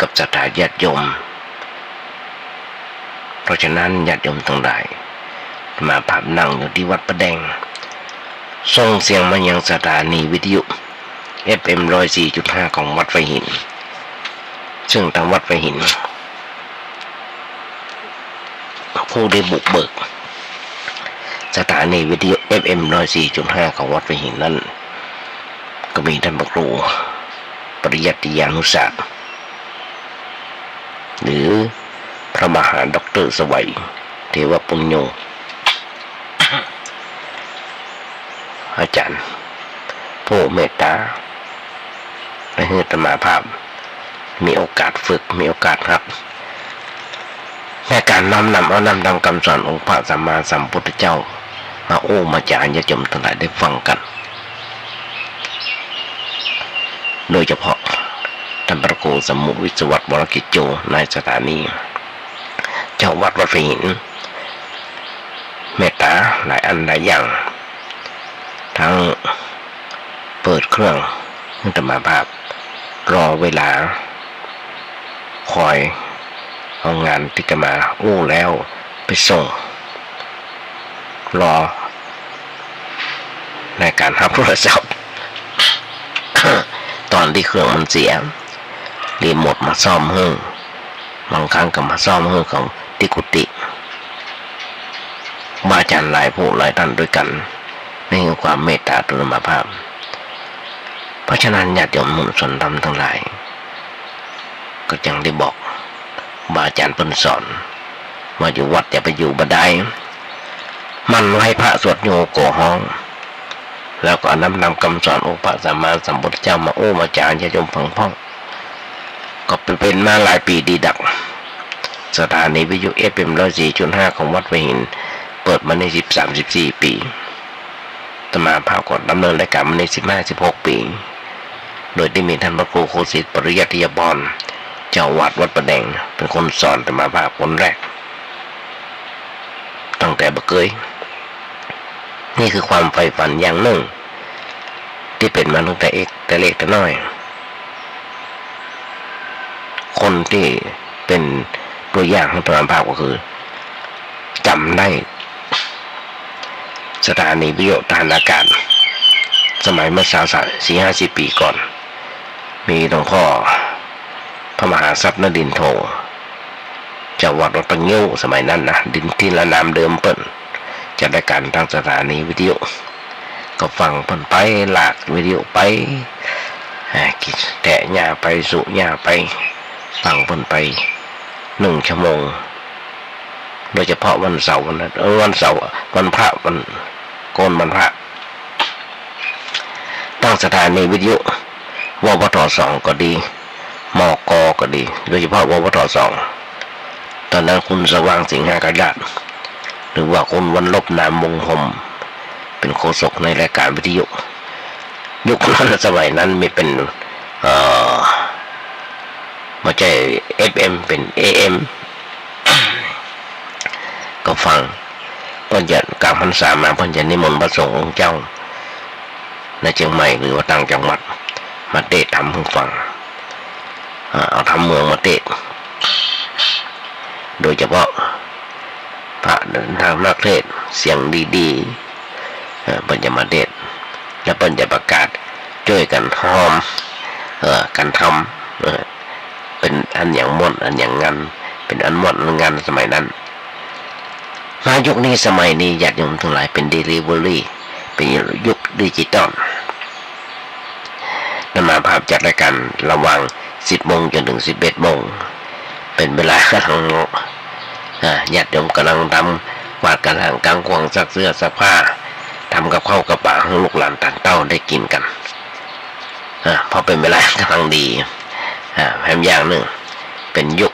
กับศรัทธาญาติโยมเพราะฉะนั้นญาติโยมทั้งหลายมาภาพนั่งอยู่ที่วัดประแดงส่งเสียงมายังสถานีวิทยุ FM 104.5 ของวัดไฟหินซึ่งทางวัดไฟหินผู้ได้บุกเบิกสถานีวิทยุ FM 104.5 ของวัดไฟหินนั้นก็มีท่านพระครูปริยัติยานุศาสตร์หรือพระมหาดร.สวัยเทวปุญโญอาจารย์ผู้เมตตาและให้ธรรมาภาพมีโอกาสฝึกมีโอกาสครับในการน้อมนำเอานำคำสอนองค์พระสัมมาสัมพุทธเจ้ามาโอ้มาจาญาติโยมทั้งหลายได้ฟังกันโดยเฉพาะท่านพระครูสมุวิศวัตรวรกิจโจในสถานีเจ้าวัดวัดไฟหินเมตตาหลายอันหลายอย่างทั้งเปิดเครื่องธรรมภาพรอเวลาคอยเอางานที่จะมาอู้แล้วไปส่งรอในการรับโทรศัพท์ ตอนที่เครื่องมันเสียรีโมทมาซ่อมให้บางครั้งก็มาซ่อมให้ของที่กุฏิบาอาจารย์หลายผู้หลายท่านด้วยกันในความเมตตาตุลมาภาพเพราะฉะนั้นญาติโยมมุสลิมทั้งหลายก็จังได้บอกบาอาจารย์เพิ่นสอนว่าอยู่วัดอย่าไปอยู่บันไดมันไว้พระสวดโยโกห้องแล้วก็นำคำสอนองค์พระสัมมาสัมพุทธเจ้ามาโอ้มาจาญาติโยมฟังพ้องก็เป็นมาหลายปีดีดักสถานีวิทยุ FM 104.5 ของวัดไฟหินเปิดมาใน13-14 ปีตมาภาพก่อนดำเนินรายการมาใน15-16 ปีโดยที่มีท่านพระครูโคสิทธิ์ปริยัติยาบรเจ้าวัดวัดประแดงเป็นคนสอนตมาภาพคนแรกตั้งแต่บักเกยนี่คือความใฝ่ฝันอย่างหนึ่งที่เป็นมาตั้งแต่แต่เล็กแต่น้อยคนที่เป็นตัวอย่างของตมาภาพก็คือจำได้สถานีวิทยุทหารอากาศสมัยเมื่อ40-50 ปีก่อนมีหลวงพ่อพระมหาทรัพย์นดินโทเจ้าวัดวัดปังยิ้วสมัยนั้นนะดินที่ละนามเดิมเปิ้นจัดรายการทางสถานีวิทยุก็ฟังเปิ้นไปหลากวิทยุไปกินแตะหญ้าไปสุหญ้าไปฟังเปิ้นไป1 ชั่วโมงโดยเฉพาะวันเสาร์วันเสาร์วันพระวันโกนวันพระตั้งสถานีวิทยุวปท2ก็ดีมกก็ดีโดยเฉพาะวปท2ตอนนั้นคุณสว่างสิงหากญาติหรือว่าคุณวันลบนามวงหมเป็นโฆษกในรายการวิทยุยุคนั้นสมัยนั้นมีเป็นไม่ใช่ FM เป็น AM ก็ฟังเพิ่นจะกลางพรรษามาเพิ่นจะนิมนต์พระสงฆ์องค์เจ้าในเชียงใหม่หรือว่าต่างจังหวัดมาเทศน์ทำให้ฟังเอาทำเมืองมาเทศน์โดยเฉพาะพระเดินทางนักเทศน์เสียงดีๆเพิ่นจะมาเทศน์แล้วเพิ่นจะประกาศช่วยกันหอมกันทำเป็นอันอย่างม่วนอันอย่างงานเป็นอันม่วนอันงานสมัยนั้นมายุคนี้สมัยนี้ญาติโยมทั้งหลายเป็น delivery เป็นยุคดิจิตอลนำมาภาพจัดรายการระหว่าง 10 โมงจนถึง 11 โมงเป็นเวลากำลังญาติโยมกำลังทำวาดกันหางกลางควงซักเสื้อซักผ้าทำกับข้าวกับปลาให้ลูกหลานต่างเต้าได้กินกันเพราะเป็นเวลากำลังดีแถมอย่างหนึ่งเป็นยุค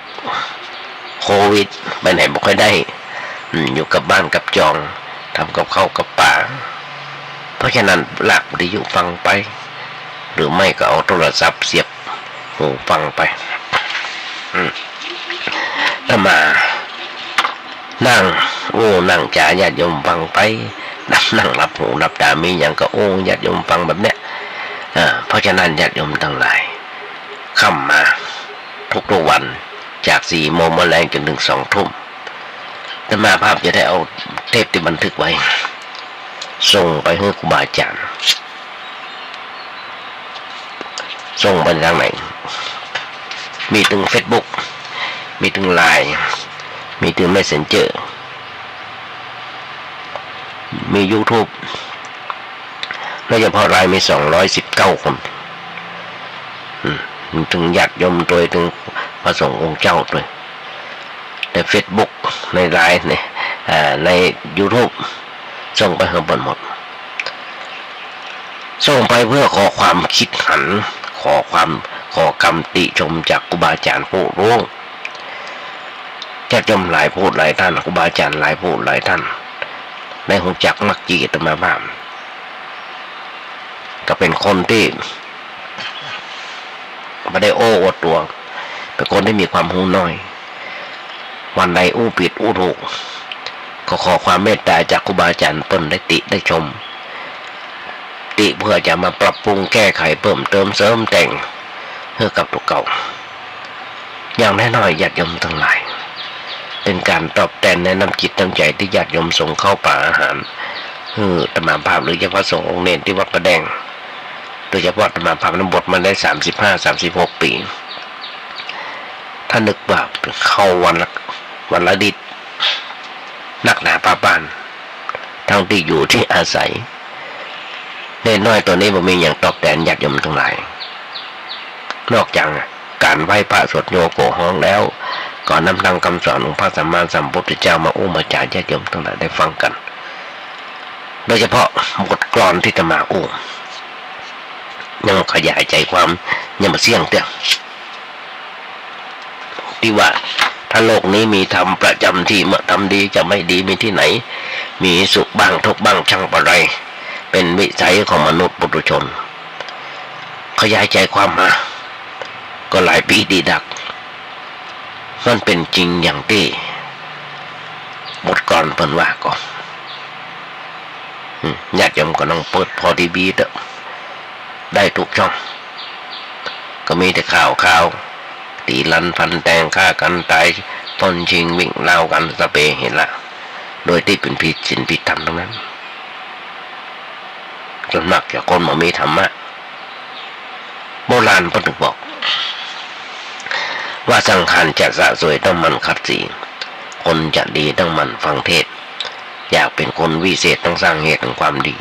โควิดไปไหนไม่ค่อยได้อยู่กับบ้านกับจองทำกับข้าวกับปลาเพราะฉะนั้นหลักวิทยุฟังไปหรือไม่ก็เอาโทรศัพท์เสียบหูฟังไปถ้ามานั่งนั่งจ่าญาติโยมฟังไปนั่งรับหูรับตามีอย่างก็ญาติโยมฟังแบบเนี้ยเพราะฉะนั้นญาติโยมทั้งหลายเข้ามาพ ทุกวันจาก4 โมงแมลงจนถึง2 ทุ่มอาตมาภาพจะได้เอาเทปที่บันทึกไว้ส่งไปให้ครูบาอาจารย์ส่งไปทางไหนมีถึง Facebook มีถึง LINE มีถึง Messenger มี YouTube โดยเฉพาะ LINE มี219 คนถึงญาติโยมตัวถึงพระสงฆ์องค์เจ้าด้วยใน Facebook ใน LINE ใน YouTube ส่งไปให้หมดส่งไปเพื่อขอความคิดหันขอคำติชมจากครูบาอาจารย์ผู้รู้จะจมหลายพูดหลายท่านครูบาอาจารย์หลายพูดหลายท่านในหัวจักมักจีอาตมาภาพก็เป็นคนที่ไม่ได้โอ้อวดตัวเป็นคนที่มีความรู้น้อยวันใดอู้ผิดอู้ถูกก็ขอความเมตตาจากครูบาอาจารย์เปิ้นได้ติได้ชมติเพื่อจะมาปรับปรุงแก้ไขเพิ่มเติมเสริมแต่งเพื่อกับตัวเก่าอย่างน้อยๆญาติโยมทั้งหลายเป็นการตอบแทนในน้ำจิตน้ำใจที่ญาติโยมส่งเข้าป่าอาหารอาตมาภาพหรือเฉพาะสงฆ์องค์เนรที่วัดประแดงโดยเฉพาะอาตมาภาพนำบทมาได้35-36 ปีถ้านึกว่าเข้าวันละดิดนักหนาป่าบ้านทั้งที่อยู่ที่อาศัยเนรน้อยตัวนี้บ่มีอย่างตอบแทนญาติโยมทั้งหลายนอกจากการไหว้พระสวดโยโกห้องแล้วก่อนนำทางคำสอนของพระสัมมาสัมพุทธเจ้ามาอุ้มมาจ่ายญาติโยมทั้งหลายได้ฟังกันโดยเฉพาะบทกลอนที่จะมาอุ้มยังขยายใจความยังมาเสี่ยงเตี้ยที่ว่าถ้าโลกนี้มีธรรมประจำที่เมื่อทำดีจะไม่ดีมีที่ไหนมีสุขบ้างทุกข์บ้างช่างปะไรเป็นวิสัยของมนุษย์ปุถุชนขยายใจความมาก็หลายปีดีดักมันเป็นจริงอย่างที่บทกลอนเพิ่นว่าก่อนญาติโยมก็ต้องเปิดพอทีวีเด้อได้ทุกช่องก็มีแต่ข่าวตีลันพันแตงฆ่ากันตายต้นชิงวิ่งเล่ากันสเปเห็นละโดยที่เป็นผิดศีลผิดธรรมทั้งนั้นจนมากจากคนบ่มีธรรมะโบราณเพิ่นถึงบอกว่าสังขารจะสะสวยต้องมันขัดสีคนจะดีต้องมันฟังเทศอยากเป็นคนวิเศษต้องสร้างเหตุของความดี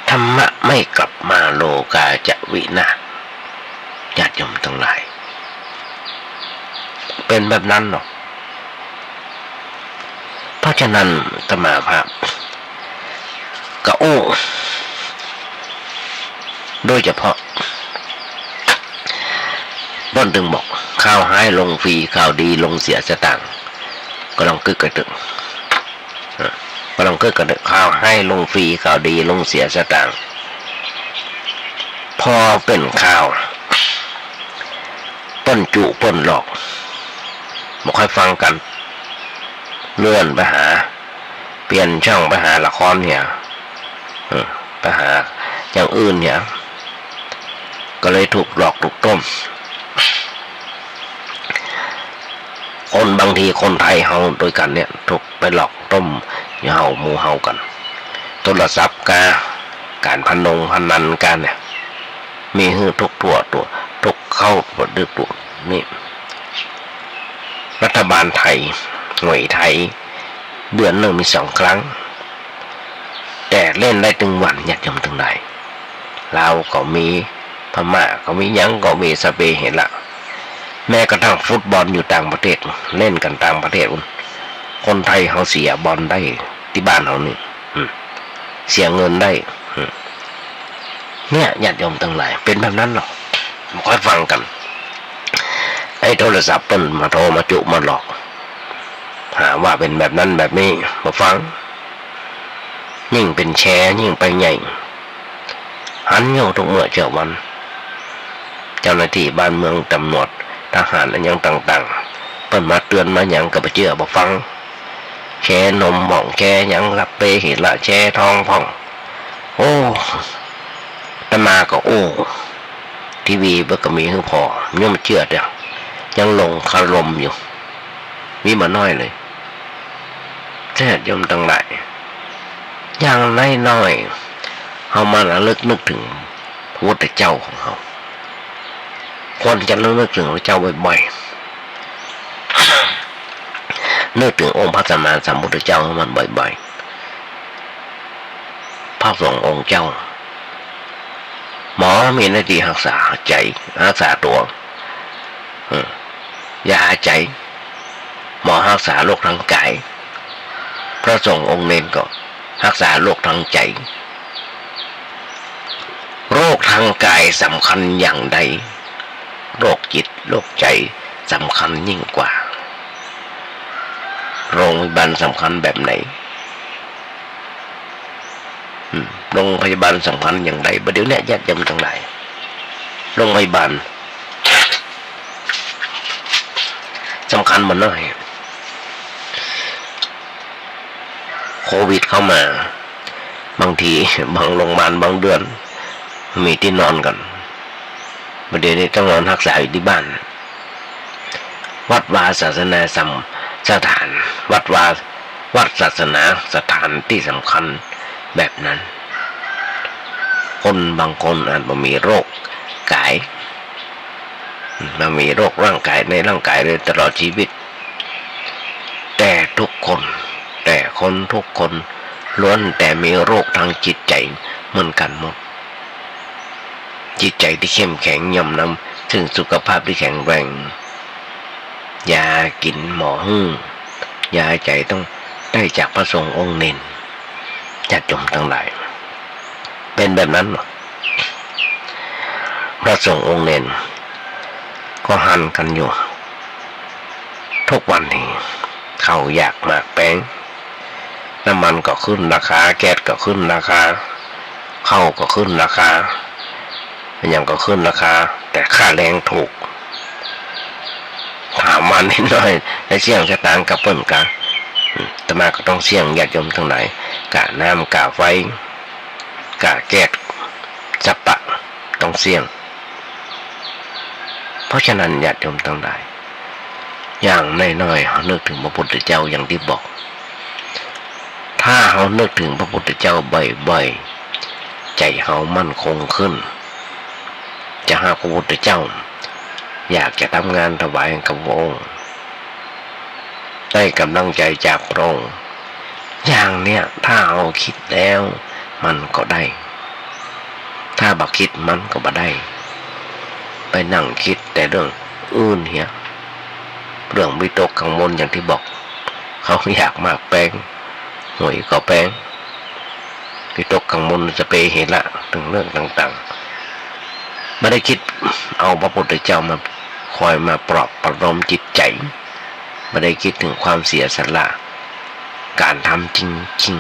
ธรรมะไม่กลับมาโลกาจะวินาศญาติโยมทั้งหลายเป็นแบบนั้นหรอกเพราะฉะนั้นอาตมาภาพก็โอ้โดยเฉพาะต้นถึงบอกข้าวหายลงฟรีข้าวดีลงเสียสตางค์ก็ลองกึกกระดึกก็ลองกึกกระดึกข้าวให้ลงฟรีข้าวดีลงเสียสตางค์พอเป็นข้าวต้นจุต้นหลอกมาค่อยฟังกันเลื่อนไปหาเปลี่ยนช่องไปหาละครเนี่ยไปหาอย่างอื่นเนี่ยก็เลยถูกหลอกถูกต้มคนบางทีคนไทยเฮาโดยกันเนี่ยถูกไปหลอกต้มเฮาหมู่เฮากันโทรศัพท์การพนันกันเนี่ยมีหื้อทุกตัวทุกเข้าตัวดึกตัวนี่รัฐบาลไทยหน่วยไทยเดือนหนึ่งมี2 ครั้งแต่เล่นได้ถึงวันญาติโยมถึงไหนลาวก็มีพม่าก็มียังก็มีสเปนเห็นละแม้กระทั่งฟุตบอลอยู่ต่างประเทศเล่นกันต่างประเทศคนไทยเขาเสียบอลได้ที่บ้านเขานี่เสียเงินได้เนี่ยญาติโยมทั้งหลายเป็นแบบนั้นหรอกมาค่อยฟังกันไอ้โทรศัพท์เปิ้นมาโทรมาจุมาหลอกหาว่าเป็นแบบนั้นแบบนี้มาฟังยิ่งเป็นแชร์ยิ่งไปใหญ่หันเหี่ยวทุกเมื่อเช้าวันเจ้าหน้าที่บ้านเมืองตำรวจทหารอะไรอย่างต่างๆเปิ้นมาเตือนมาอย่างกับเชื่อบ่ฟังแชร์นมหม่องแชร์อย่างรับเปเห็นละแชร์ทองพ่องโอ้ตมาก็โอ้ ทีวีเบิกก็มีคือพอเนี่ยมันเชื่อเดียวยังลงคารมอยู่มีมาน้อยเลยแท้ยมตั้งหลายอย่างน้อยๆเขามาระลึกนึกถึงพระพุทธเจ้าของเขาคนจะนึกถึงพระเจ้าบ่อยๆนึกถึงองค์พระสัมมาสัมพุทธเจ้าของมันบ่อยๆพระสงฆ์องค์เจ้าหมอมีหน้าที่รักษาใจรักษาตัวยาใจหมอรักษาโรคทางกายพระสงฆ์องค์เน้นก็รักษาโรคทางใจโรคทางกายสำคัญอย่างใดโรคจิตโรคใจสำคัญยิ่งกว่าโรงพยาบาลสำคัญแบบไหนโรงพยาบาลสำคัญอย่างไรประเดี๋ยวนี้ญาติโยมทั้งหลายโรงพยาบาลสำคัญมันน้อยโควิดเข้ามาบางทีบางโรงพยาบาลบางเดือนมีที่นอนกันประเดี๋ยวนี้ต้องนอนรักษาอยู่ที่บ้านวัดวาศาสนาสถานวัดศาสนาสถานที่สำคัญแบบนั้นคนบางคนอาจจะมีโรคกายมันมีโรคร่างกายในร่างกายเลยตลอดชีวิตแต่ทุกคนทุกคนล้วนแต่มีโรคทางจิตใจเหมือนกันหมดจิตใจที่เข้มแข็งย่อมนำถึงสุขภาพที่แข็งแรงยากินหมอหื้อยาใจต้องได้จากพระสงฆ์องค์เน้นญาติโยมทั้งหลายเป็นแบบนั้นพระสงฆ์องค์เน้นก็หันกันอยู่ทุกวันนี้เขาอยากมากแป้งน้ำมันก็ขึ้นราคาแก๊สก็ขึ้นราคาข้าวก็ขึ้นราคาอย่างก็ขึ้นราคาแต่ค่าแรงถูกถามมันนิดหน่อยได้เสี่ยงสตางค์กับเปิ้นกันแต่มาก็ต้องเสี่ยงญาติโยมทั้งหลายกะน้ำกะไฟกะแก๊สสับปะต้องเสี่ยงเพราะฉะนั้นญาติโยมทั้งหลายอย่างน้อยๆนึกถึงพระพุทธเจ้าอย่างที่บอกถ้าเรานึกถึงพระพุทธเจ้าบ่อยๆใจเรามั่นคงขึ้นจะหาพระพุทธเจ้าอยากจะทำงานถวายกับพระองค์ได้กำลังใจจากพระองค์อย่างเนี้ยถ้าเราคิดแล้วมันก็ได้ถ้าบักคิดมันก็บ่ได้ไปนั่งคิดแต่เรื่องอื่นเหี้ยเรื่องวิตกกังวลอย่างที่บอกเขาอยากมากแป้งหวยก็แป้งวิตกกังวลจะไปเห็นละถึงเรื่องต่างๆไม่ได้คิดเอาพระพุทธเจ้ามาคอยมาปลอบประโลมจิตใจไม่ได้คิดถึงความเสียสละการทำจริง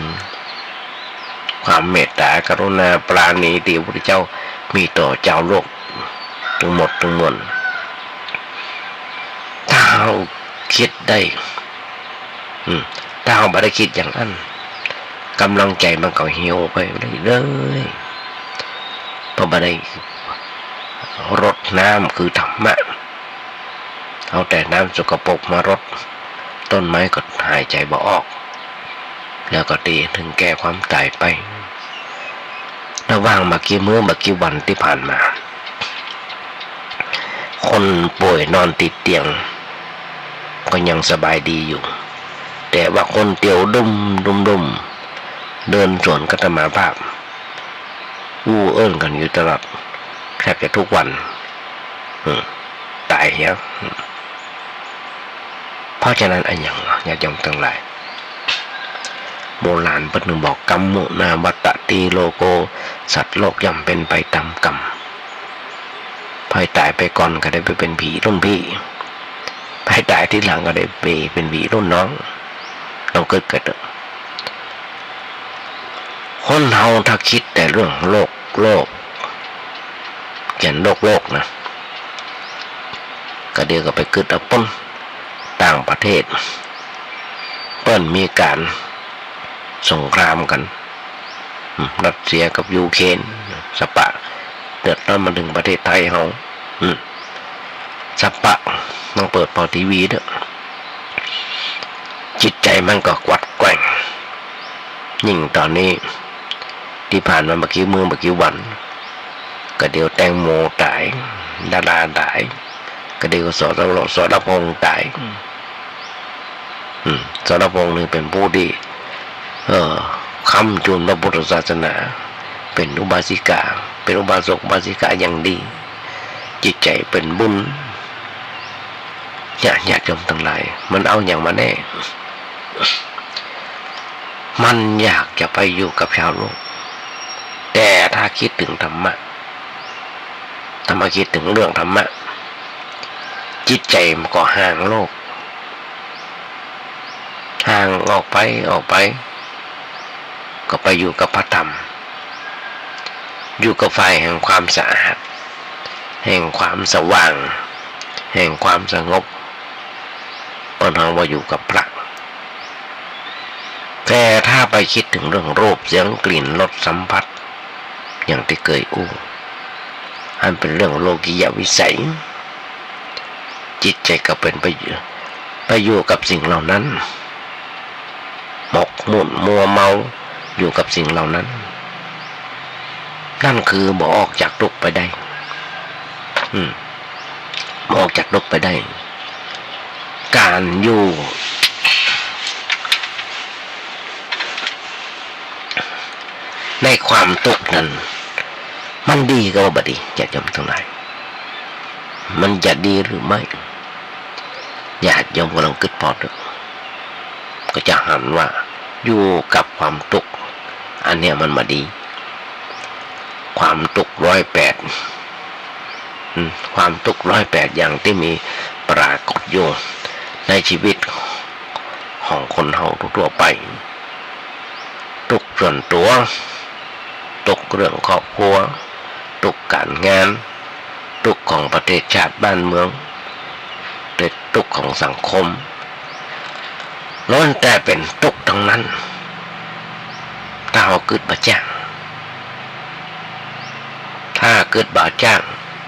ๆความเมตตากรุณาปราณีที่พระพุทธเจ้ามีต่อเจ้าโลกทั้งหมดทั้งมวลถ้าเราคิดได้ถ้าเราไม่ได้คิดอย่างนั้นกำลังใจมันก็เหี่ยวไปเลยเพราะไม่ได้รดน้ำคือธรรมะเอาแต่น้ำสกปรกมารดต้นไม้ก็หายใจบ่ออกแล้วก็ตีถึงแก่ความตายไประหว่างเมื่อกี้วันที่ผ่านมาคนป่วยนอนติดเตียงก็ยังสบายดีอยู่แต่ว่าคนเตียวดุมเดินสวนกัตมาภาพเอิ้นกันอยู่ตลอดแทบจะทุกวันตายเหี้ยเพราะฉะนั้นอันอย่างญาติโยมทั้งหลายโบราณเพิ่นบอกกรรมมุนาวัตตติโลโกสัตว์โลกย่อมเป็นไปตามกรรมพอตายไปก่อนก็ได้ไปเป็นผีรุ่นพี่พอตายที่หลังก็ได้ไปเป็นผีรุ่นน้องต้องเกิดคนเฮาถ้าคิดแต่เรื่องโลกเขียนโลกนะก็เดี๋ยวก็ไปเกิดเอาป้นต่างประเทศเปิ้นมีการสงครามกันรัสเซียกับยูเครนสปะ เดือดร้อนมาถึงประเทศไทยเฮาสัปปะต้องเปิดพอทีวีเด้อจิตใจมันก็กวัดแกว่งยิ่งตอนนี้ที่ผ่านมาเมื่อกี้วันก็เดี๋ยวแตงโมตายดาราตายก็เดี๋ยวสรพงษ์ตายสรพงษ์นี่เป็นผู้ที่ค้ำจุนพระพุทธศาสนาเป็นอุบาสิกาเป็นอุบาสกอุบาสิกาอย่างดีจิตใจเป็นบุญญาติโยมทั้งหลายมันเอาอย่างมาแน่มันอยากจะไปอยู่กับชาวโลกแต่ถ้าคิดถึงธรรมะคิดถึงเรื่องธรรมะจิตใจมันก็ห่างโลกห่างออกไปก็ไปอยู่กับพระธรรมอยู่กับไฟแห่งความสะอาดแห่งความสว่างแห่งความสงบปนทางว่าอยู่กับพระแต่ถ้าไปคิดถึงเรื่องรูปเสียงกลิ่นรสสัมผัสอย่างที่เคยอันเป็นเรื่องโลกิยวิสัยจิตใจก็เป็นไปอยู่กับสิ่งเหล่านั้นหมกมุ่นมัวเมาอยู่กับสิ่งเหล่านั้นนั่นคือบ่ออกจากทุกข์ไปได้บ่ออกจากทุกข์ไปได้การอยู่ในความทุกข์นั้นมันดีก็บ่ดีญาติโยมทั้งหลายมันจะดีหรือไม่ญาติโยมกำลังคิดพอดก็จะหันว่าอยู่กับความทุกข์อันเนี้ยมันมาดีความทุกข์108ความทุกข์108อย่างที่มีปรากฏอยู่ในชีวิตของคนเฮาทั่วไปทุกส่วนตัวทุกเรื่องครอบครัวทุกการงานทุกของประเทศชาติบ้านเมืองทุกของสังคมล้วนแต่เป็นทุกทั้งนั้นถ้าเราเกิดบาจ้างถ้าเกิดบาจ้าง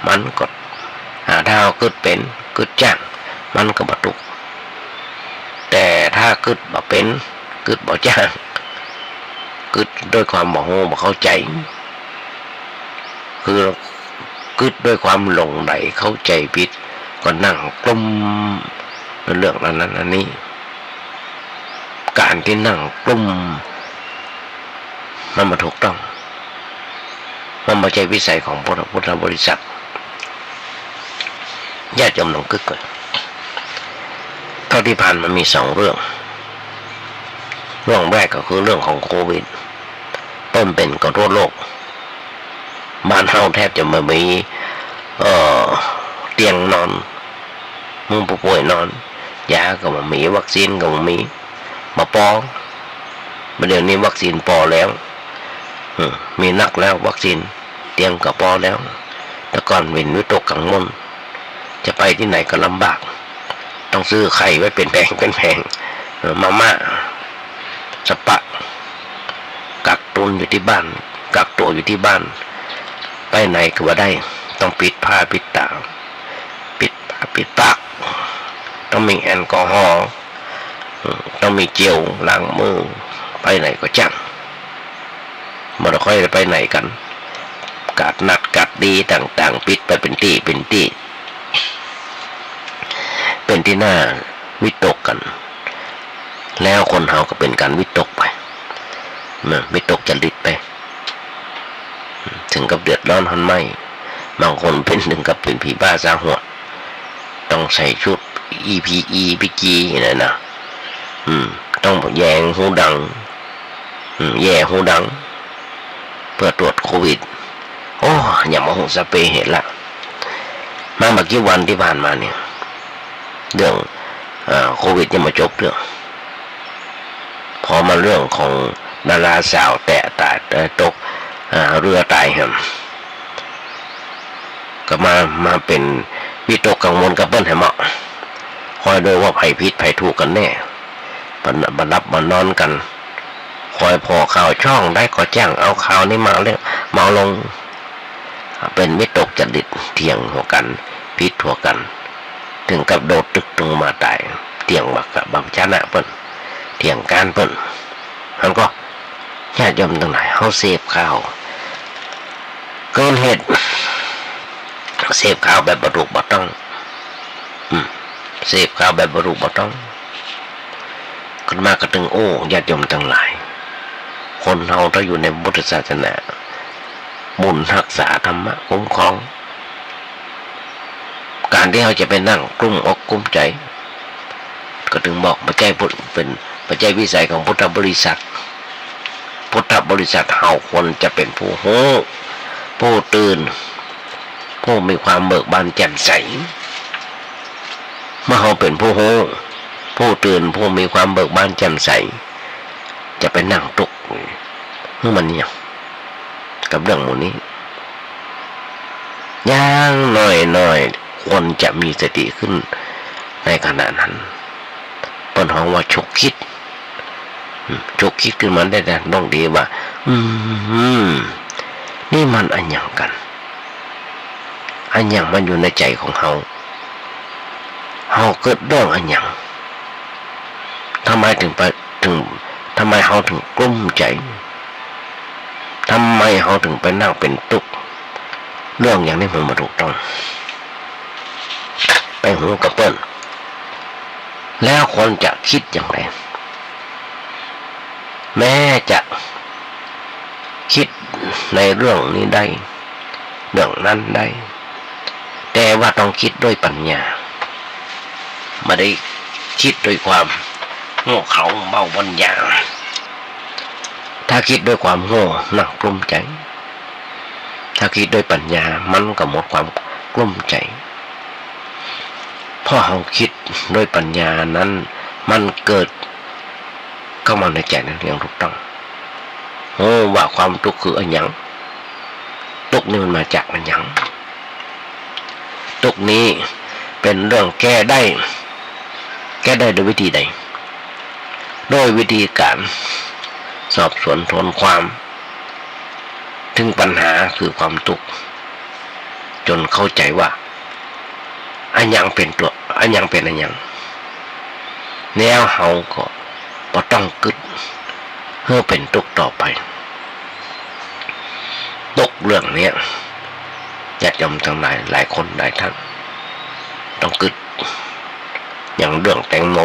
มันก็ถ้าเราเกิดเป็นเกิดจ้างมันก็บ่ทุกข์แต่ถ้าเกิดบ่เป็นเกิดบ่จ้างเกิดด้วยความบ่ฮู้บ่เข้าใจคือเกิดด้วยความหลงไหลเข้าใจผิดก็นั่งกลุ้มเรื่องนั้นอันนี้การที่นั่งกลุ้มมันมาถูกต้องมันไม่ใช่วิสัยของพุทธบริษัทญาติโยมลองคิดก่อนเท่าที่ผ่านมันมี2เรื่องแรกก็คือเรื่องของโควิดต้นเป็นก็ทั่วโลกบ้านเฮาแทบจะไม่มีเตียงนอนมุ้งผู้ป่วยนอนยาก็ไม่มีวัคซีนก็ไม่มีมาปอเดี๋ยวนี้วัคซีนปอแล้วมีนักแล้ววัคซีนเตียงก็ปอแล้วแต่ก่อนวิตกกังวลจะไปที่ไหนก็ลำบากต้องซื้อไข่ไว้เป็นแพงมาม่าสปะกักตุนอยู่ที่บ้านกักตัวอยู่ที่บ้านไปไหนก็บ่ได้ต้องปิดผ้าปิดตาปิดปากต้องมีแอลกอฮอล์ต้องมีเจลล้างมือไปไหนก็จังบ่ได้ค่อยไปไหนกันกัดนัดกัดดีต่างๆปิดไปเป็นที่เป็นที่น่าวิตกกันแล้วคนเฮาก็เป็นการวิตกไปวิตกจริตไปถึงกับเดือดร้อนหันไหมบางคนเป็นถึงกับเป็นผีบ้าซาหัวต้องใส่ชุด EPE พิกีนี่นะต้องแยงหูดังแย่หูดังเพื่อตรวจโควิดโอ้อย่ามาหูสเปเห็นละเมื่อกี้วันที่ผ่านมาเนี่ยเรื่องโควิดยังมาจบเรื่องพอมาเรื่องของดาราสาวแตะตกเรือตายครับก็มาเป็นวิตกกังวลกับเปิ้นให้เหมาะคอยดูว่าไผผิดไผถูกกันแน่บันรับมานอนกันคอยพอข่าวช่องได้ก็แจ้งเอาข่าวนี้มาเรื่องเมาลง เป็นวิตกจริตเถียงหัวกันพิษหัวกันถึงกับโดดตึกลงมาตายเถียงบักกับบัมชนะเปิ้นเถียงการเปิ้นมันก็ญาติโยมทั้งหลายเขาเสพข่าวเกินเหตุเสพข่าวแบบบรรลุบ่ต้องเสพข่าวแบบบรรลุบ่ต้องขึ้นมากระตึงโอ้ญาติโยมทั้งหลายคนเราถ้าอยู่ในพุทธศาสนาบุญรักษาธรรมะคุ้มครองการที่เราจะไปนั่งกลุ้มอกกลุ้มใจก็ถึงบอกปัจจัยพุทธเป็นปัจจัยวิสัยของพุทธบริษัทเราควรจะเป็นผู้รู้ผู้ตื่นผู้มีความเบิกบานแจ่มใสเมื่อเราเป็นผู้รู้ผู้ตื่นผู้มีความเบิกบานแจ่มใสจะไปนั่งตุกเมื่อมันเนี่ยกับเรื่องหมู่นี้อย่างน้อยควรจะมีสติขึ้นในขณะนั้นเปิ้นฮ้องว่าฉุกคิดขึ้นมาได้แต่ต้องดีว่านี่มันอันหยังกันอันหยังมันอยู่ในใจของเฮาเกิดเรื่องอันหยังทำไมทำไมเฮาถึงกลุ้มใจทำไมเฮาถึงไปนั่งเป็นตุกเรื่องอย่างนี้มันมาถูกต้องไปหูกับเปิ้นแล้วคนจะคิดอย่างไรแม้จะคิดในเรื่องนี้ได้เรื่องนั้นได้แต่ว่าต้องคิดด้วยปัญญาไม่ได้คิดด้วยความโง่เขลาเมาปัญญาถ้าคิดด้วยความโง่หนักกลุ้มใจถ้าคิดด้วยปัญญามันก็หมดความกลุ้มใจเพราะเราคิดด้วยปัญญานั้นมันเกิดเข้ามาในใจนั่นเองถูกต้องว่าความทุกข์คืออันหยังทุกข์นี่มันมาจากอันหยังทุกข์นี้เป็นเรื่องแก้ได้โดยวิธีใดโดยวิธีการสอบสวนทวนความถึงปัญหาคือความทุกข์จนเข้าใจว่าอันหยังเป็นตัวอันหยังเป็นอันหยังแล้วเฮาก็บ่ต้องกึดเพื่อเป็นทุกข์ต่อไปทุกเรื่องนี้ญาติโยมทั้งหลายคนหลายท่านต้องกึดอย่างเรื่องแตงโม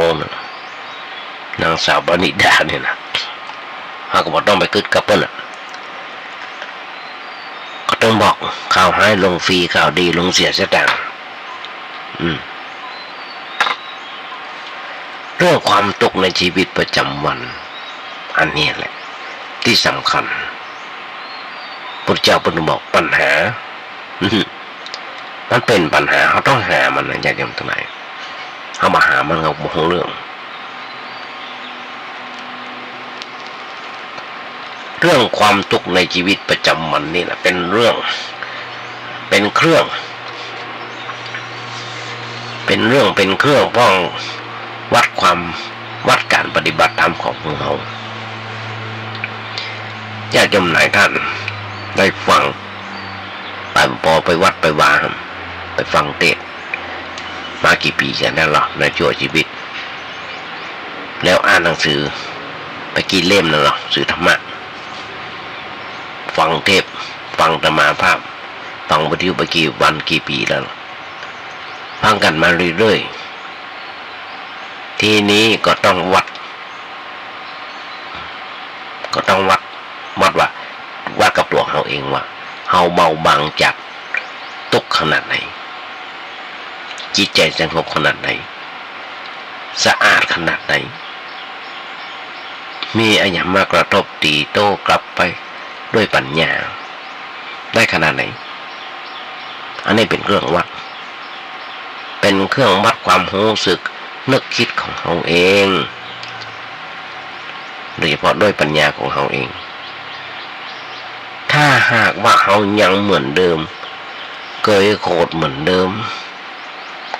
นางสาวบณิดาเนี่ยนะเฮาก็บ่ต้องไปกึดกับเพิ่นก็ต้องบอกข่าวให้ลงฟรีข่าวดีลงเสียสตางค์เรื่องความทุกข์ในชีวิตประจำวันอันนี้แหละที่สำคัญพระเจ้าบอกปัญหามันเป็นปัญหาเขาต้องหามันนะญาติโยมทั้งหลายเขามาหามันเอาบ่ฮู้เรื่องความทุกข์ในชีวิตประจำวันนี่แหละเป็นเครื่องป้องวัดการปฏิบัติธรรมของพวกเราญาติโยมหลายท่านได้ฟังไปวัดไปวาไปฟังเทศน์มากี่ปีกันแล้วหรอในชั่วชีวิตแล้วอ่านหนังสือไปกี่เล่มแล้วหรอสื่อธรรมะฟังเทปฟังธรรมาภาพฟังวิทยุไปกี่วันกี่ปีแล้วฟังกันมาเรื่อยๆทีนี้ก็ต้องวัดกับตัวเราเองว่าเราเบาบางจากทุกข์ขนาดไหนจิตใจสงบขนาดไหนสะอาดขนาดไหนมีอะไรมากระทบตีโต้กลับไปด้วยปัญญาได้ขนาดไหนอันนี้เป็นเครื่องวัดความรู้สึกนึกคิดของเราเองโดยเฉพาะด้วยปัญญาของเราเองถ้าหากว่าเรายังเหมือนเดิมเกยโกรธเหมือนเดิม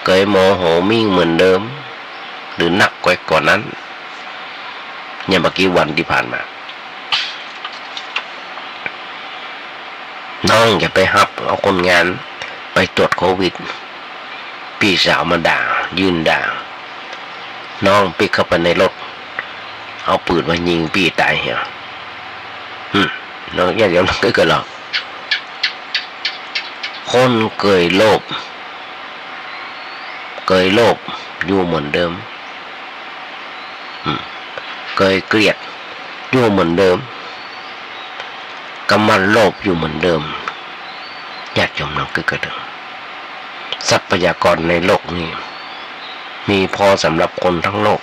เกยโมโหมิ่งเหมือนเดิมหรือหนักกว่านั้นอย่างเมื่อกี้วันที่ผ่านมา น้องอย่าไปฮับเอาคนงานไปตรวจโควิดพี่สาวมาด่ายืนด่าน้องปิกเข้าไปในรถเอาปืนมายิงพี่ตายเหรอน้องอย่าเดี๋ยวน้องก็เกิดหรอกคนเกยโลภอยู่เหมือนเดิมเกยเกลียดอยู่เหมือนเดิมกำมันโลภอยู่เหมือนเดิมญาติโยมน้องก็เกิดทรัพยากรในโลกนี้มีพอสำหรับคนทั้งโลก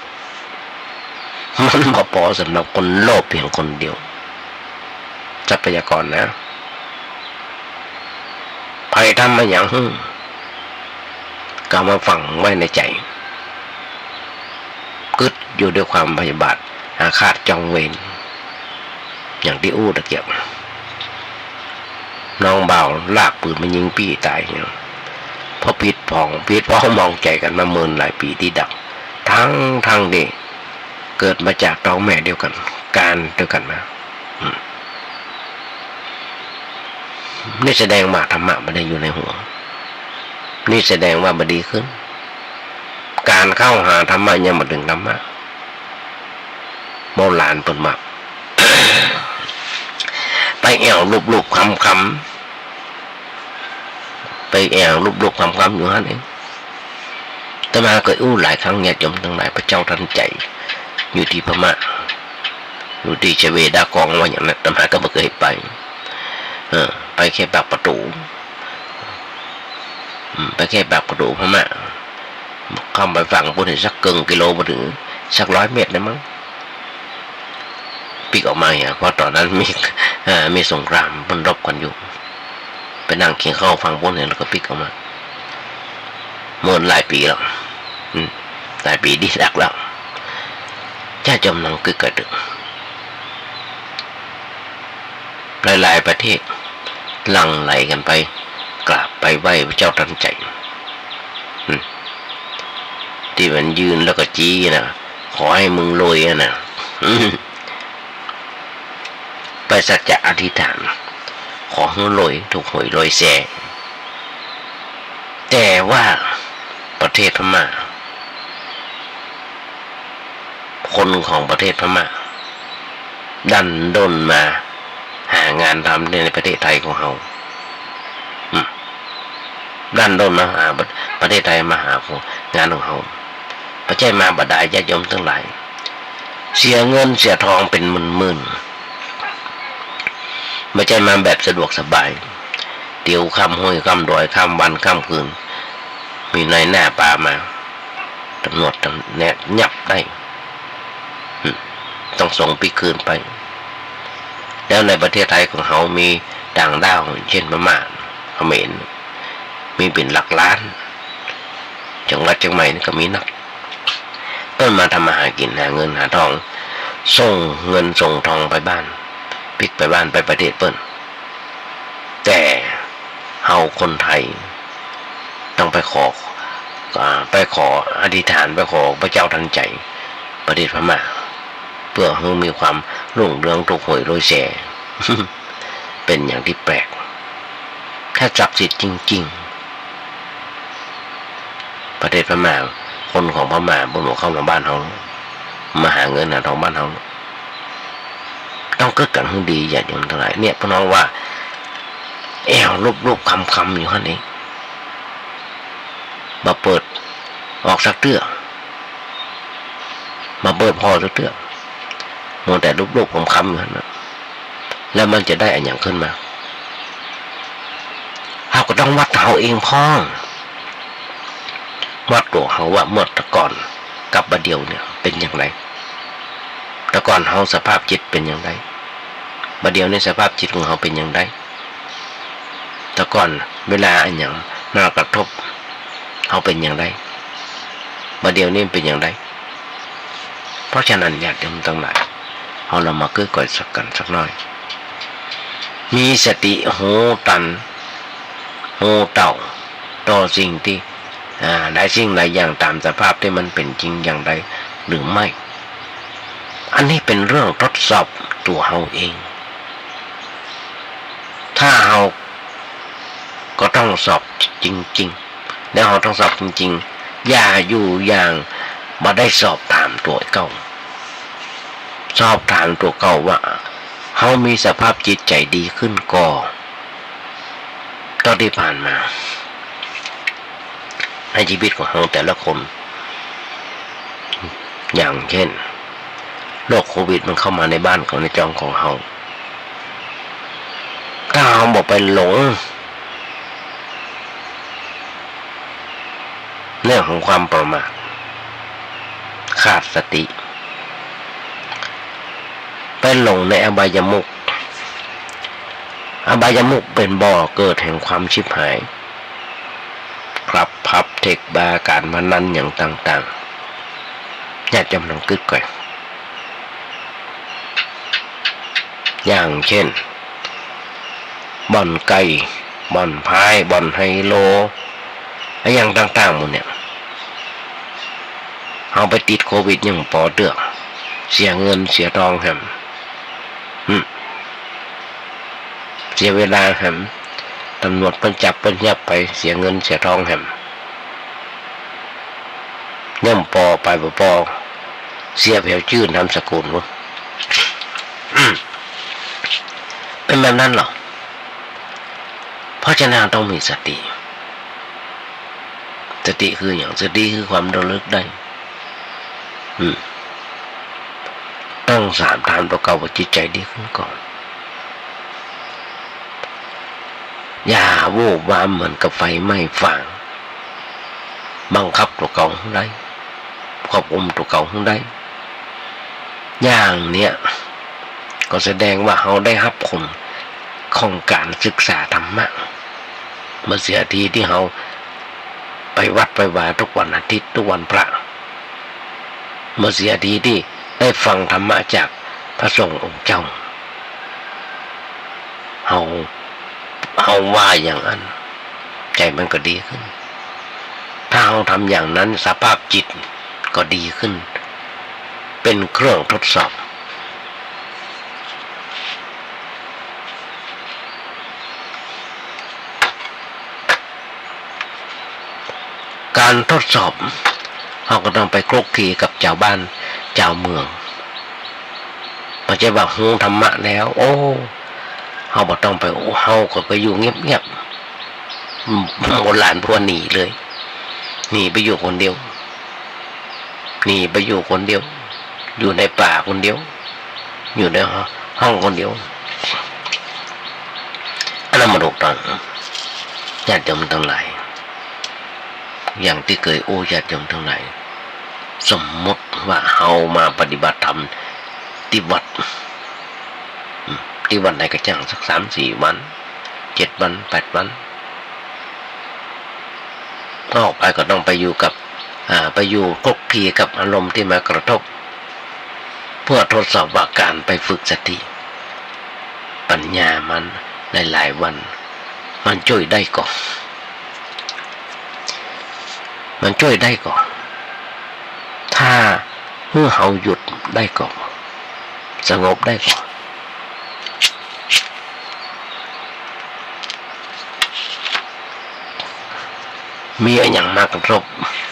มันพอสำหรับคนโลภเพียงคนเดียวทรัพยากรนะใครทำมาอย่างก็มาฝังไว้ในใจกึดอยู่ด้วยความพยาบาทอาฆาตจองเวรอย่างที่อู้ตะเกียบน้องเบาลากปืนมายิงพี่ตายเนี่ยเพราะพิษพ้องมองใจกันมาเมินหลายปีที่ดักทั้งเด็กเกิดมาจากท้องแม่เดียวกันการเดียวกันมานี่แสดงว่าธรรมะไม่ได้อยู่ในหัวนี่แสดงว่ามันดีขึ้นการเข้าหาธรรมะยังมาถึงธรรมะโบราณเปิดมา ไปแอวลูบๆคำไปแอวลูบๆคำอยู่ฮะนี่แต่มาเคยอู้หลายครั้งเนี่ยจมทั้งหลายพระเจ้าทันใจอยู่ที่พม่าอยู่ที่เชเวดากองว่าอย่างนั้นแต่มาก็ไม่เคยไปไปแค่ปากประตูพม่าเข้าไปฝั่งพุ่นสักเกินกิโลมาถึงสัก100 เมตรได้มั้งปิกออกมาเพราะตอนนั้นมีสงครามมันรบกันอยู่ไปนั่งเคียงเข้าฟังพุ่นแล้วก็ปิกออกมาเมื่อหลายปีแล้วหลายปีดีดักแล้วจ้าจำนังเกิดหลายประเทศหลั่งไหลกันไปกราบไปไหว้พระเจ้าทันใจที่มันยืนแล้วก็จี้นะขอให้มึงรวยนะไปสัจจะอธิษฐานขอให้รวยถูกหวยรวยแสแต่ว่าประเทศพม่าคนของประเทศพม่าดันด้นมาหางานทำในประเทศไทยของเราดันด้นมาหาประเทศไทยมาหางานของเราประเทศมาบดายญาติโยมทั้งหลายเสียเงินเสียทองเป็นหมื่นไม่ใช่มาแบบสะดวกสบายเตียวข้ามห้วยข้ามดอยข้ามวันข้ามคืนมีนายหน้าป่ามาตำรวจแนบยับได้ต้องส่งปีคืนไปแล้วในประเทศไทยของเขามีต่างด้าวเช่นพม่าเขมรมีเป็นหลักล้านจังหวัดเชียงใหม่นี่ก็มีนักเพิ่นมาทำมาหากินหาเงินหาทองส่งเงินส่งทองไปบ้านปิกไปบ้านไปประเทศเพิ่นแต่เฮาคนไทยต้องไปขออธิษฐานไปขอพระเจ้าทันใจประเทศพม่าเพื่อให้มีความรุ่งเรืองถูกหวยรวยแส เป็นอย่างที่แปลกถ้าศักดิ์สิทธิ์จริงๆประเทศพม่าคนของพม่าบนหัวเข้ามาบ้านเขามาหาเงินหาทองบ้านเขาต้องเกิดกันให้ดีอย่าอย่างทั้งหลายเนี่ยพี่น้องว่าแอวรูปคำอยู่ข้างนี้มาเปิดออกสักเตื้อมาเปิดพอสักเตื้อมัวแต่รูปคำอยู่นั่นนะแล้วมันจะได้อันอย่างขึ้นมาเราก็ต้องวัดเราเองพ่อวัดตัวเขาว่าเมื่อตะก่อนกับบัดเดียวเนี่ยเป็นอย่างไรตะก่อนเขาสภาพจิตเป็นอย่างไรบัดเดียวในสภาพจิตของเขาเป็นอย่างไรตะก่อนเวลาอันอย่างมากระทบเขาเป็นอย่างไรบัดเดียวนี่เป็นอย่างไรเพราะฉะนั้นอยากจะตั้งหลายเรามาเกื้อกูลสักกันสักหน่อยมีสติหูตันหูเต่าต่อสิ่งที่ได้สิ่งหลายอย่างตามสภาพที่มันเป็นจริงอย่างไรหรือไม่อันนี้เป็นเรื่องทดสอบตัวเราเองถ้าเรา ก็ต้องสอบจริงๆแล้วเราต้องสอบจริงๆอย่าอยู่อย่างมาได้สอบถามตัวเก่าสอบถามตัวเก่าว่าเขามีสภาพจิตใจดีขึ้นก่อตอนที่ผ่านมาในชีวิตของเราแต่ละคนอย่างเช่นโรคโควิดมันเข้ามาในบ้านของในจองของเราถ้าเราบอกไปหลงเรื่องของความประมาทขาดสติไปหลงในอบายมุขอบายมุขเป็นบ่อเกิดแห่งความชิบหายครับพับเทคบาการพนันอย่างต่างๆญาติโยมลองคิดก่อนอย่างเช่นบ่อนไก่บ่อนพายบ่อนไฮโลอะไรอย่างต่างๆหมดเนี่ยเอาไปติดโควิดอย่างปอเตือกเสียเงินเสียทองแฮมเสียเวลาแฮมตำรวจเพิ่นจับเพิ่นยับไปเสียเงินเสียทองแฮมย่ำปอไปปอเสียแผวชื่นนามสกุลวะเป็นแบบนั้นหรอเพราะฉะนั้นต้องมีสติคืออย่างสติคือความระลึกได้ต้องถามตัวเก่าว่าจิตใจดีขึ้นก่อนอย่าโว้วามเหมือนกับไฟไหม้ฟางบังคับตัวเก่าให้ได้ควบคุมตัวเก่าให้ได้อย่างเนี้ยก็แสดงว่าเขาได้รับผลของการศึกษาธรรมะเมื่อเสียทีที่เขาไปวัดไปวาทุกวันอาทิตย์ทุกวันพระเมื่อเสียทีที่ได้ฟังธรรมะจากพระสงฆ์องค์เจ้าเขาว่าอย่างนั้นใจมันก็ดีขึ้นถ้าเราทำอย่างนั้นสภาพจิตก็ดีขึ้นเป็นเครื่องทดสอบการทดสอบเราก็ต้องไปคลุกคลีกับเจ้าบ้านเจ้าเมืองไม่ใช่ว่าหูธรรมะแล้วโอ้เราบ่ต้องไปเราก็ไปอยู่เงียบๆโบราณพวกหนีเลยหนีไปอยู่คนเดียวอยู่ในป่าคนเดียวอยู่ในห้องคนเดียวอันนั้นมันถูกต้องญาติโยมทั้งหลายอย่างที่เคยโอ้ญาติโยมทั้งหลายสมมติว่าเฮามาปฏิบัติธรรมที่วัดไหนก็จ้างสัก 3-4 วัน 7 วัน 8 วันออกไปก็ต้องไปอยู่กับไปอยู่คลุกคลีกับอารมณ์ที่มากระทบเพื่อทดสอบว่าการไปฝึกสติปัญญามันหลายๆวันมันช่วยได้ก่อนถ้าเมื่อเราหยุดได้ก่อนสงบได้ก่อนมีอะไรอย่างมากระทบ